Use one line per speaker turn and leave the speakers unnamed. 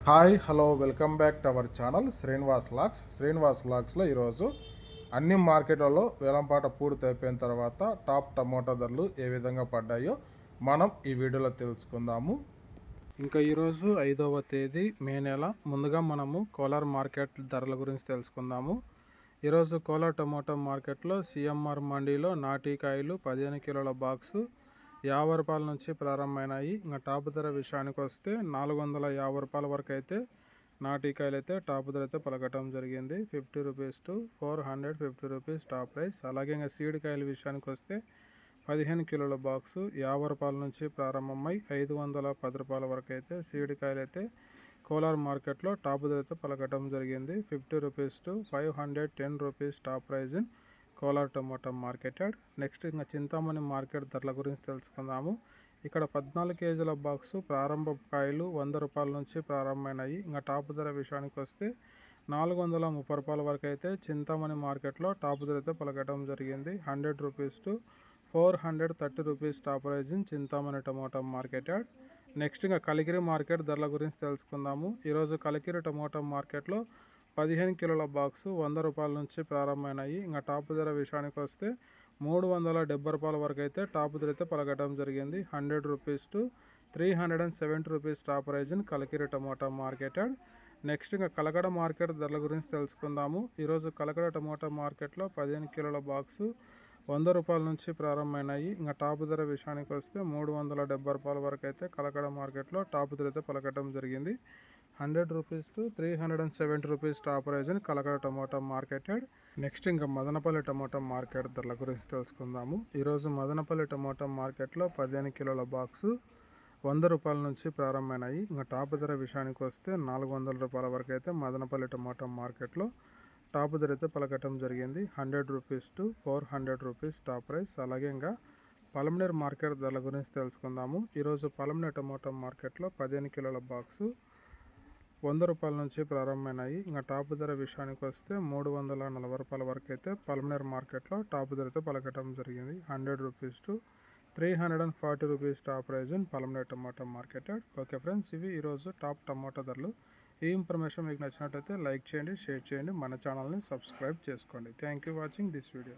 Hi hello welcome back to our channel Srinivas లాక్స్లో ఈరోజు అన్ని మార్కెట్లలో వేలంపాట పూర్తి అయిపోయిన తర్వాత టాప్ టమోటా ధరలు ఏ విధంగా పడ్డాయో మనం ఈ వీడియోలో తెలుసుకుందాము. ఇంకా ఈరోజు 5వ తేదీ మే నెల. ముందుగా మనము కోలార్ మార్కెట్ ధరల గురించి తెలుసుకుందాము. ఈరోజు కోలార్ టమోటా మార్కెట్లో సిఎంఆర్ మండీలో నాటికాయలు 15 కిలోల బాక్సు 50 రూపాయల నుంచి ప్రారంభమైనాయి. ఇంకా టాప్ ధర విషయానికి వస్తే 450 రూపాయల వరకు అయితే నాటికాయలు అయితే టాప్ ధర అయితే పలకటం జరిగింది. 50 rupees to 450 rupees top price. అలాగే ఇంకా సీడ్ కాయల విషయానికి వస్తే 15 కిలోల బాక్సు 50 రూపాయల నుంచి ప్రారంభమై 510 రూపాయల వరకు అయితే సీడ్ కాయలు అయితే కోలార్ మార్కెట్లో టాప్ ధర అయితే పలకటం జరిగింది. 50 rupees to 510 rupees top price in Kolar tomato marketed. Next ఇంకా చింతామణి మార్కెట్ ధరల గురించి తెలుసుకుందాము. ఇక్కడ 14 కేజీల బాక్సు ప్రారంభ కాయలు 100 రూపాయల నుంచి ప్రారంభమైనాయి. ఇంకా టాప్ ధర విషయానికి వస్తే 430 రూపాయల వరకు అయితే చింతామణి మార్కెట్లో టాప్ ధర అయితే పలకటం జరిగింది. 100 rupees to 430 rupees top price in Chintamani tomato marketed. Next ఇంకా కలికిరి మార్కెట్ ధరల గురించి తెలుసుకుందాము. ఈరోజు కలికిరి టమోటా మార్కెట్లో 15 కిలోల బాక్సు 100 రూపాయల నుంచి ప్రారంభమైనాయి. ఇంకా టాప్ ధర విషయానికి వస్తే 370 రూపాయల వరకు అయితే టాప్ ధర అయితే పలకటం జరిగింది. 100 rupees to 370 rupees top price in Kalikiri tomato marketed. Next ఇంకా కలకడ మార్కెట్ ధరల గురించి తెలుసుకుందాము. ఈరోజు కలకడ టమోటా మార్కెట్లో 15 కిలోల బాక్సు 100 రూపాయల నుంచి ప్రారంభమైనాయి. ఇంకా టాప్ ధర విషయానికి వస్తే 370 రూపాయల వరకు అయితే కలకడ మార్కెట్లో టాప్ ధర అయితే పలకటం జరిగింది. 100 rupees to 370 rupees top price in Kalakada tomato marketed. Next ఇంకా మదనపల్లి టమోటా మార్కెట్ ధరల గురించి తెలుసుకుందాము. ఈరోజు మదనపల్లి టమోటా మార్కెట్లో 15 కిలోల బాక్సు 100 రూపాయల నుంచి ప్రారంభమైనాయి. ఇంకా టాప్ ధర విషయానికి వస్తే 400 రూపాయల వరకు అయితే మదనపల్లి టమోటా మార్కెట్లో టాప్ ధర అయితే పలకటం జరిగింది. 100 rupees to 400 rupees top price. అలాగే ఇంకా పలమనేర్ మార్కెట్ ధరల గురించి తెలుసుకుందాము. ఈరోజు పలమనేర్ టమోటా మార్కెట్లో 15 కిలోల బాక్సు 100 రూపాయల నుంచి ప్రారంభమైనాయి. ఇంకా టాప్ ధర విషయానికి వస్తే 340 రూపాయల వరకు అయితే పలమనేర్ మార్కెట్లో టాప్ ధరతో పలకటం జరిగింది. 100 rupees to 340 rupees top price in Palamaner tomato marketed. Okay friends, ఇవి ఈరోజు టాప్ టమాటా ధరలు. ఈ ఇన్ఫర్మేషన్ మీకు నచ్చినట్లయితే లైక్ చేయండి, షేర్ చేయండి, మన ఛానల్ని సబ్స్క్రైబ్ చేసుకోండి. Thank you watching this video.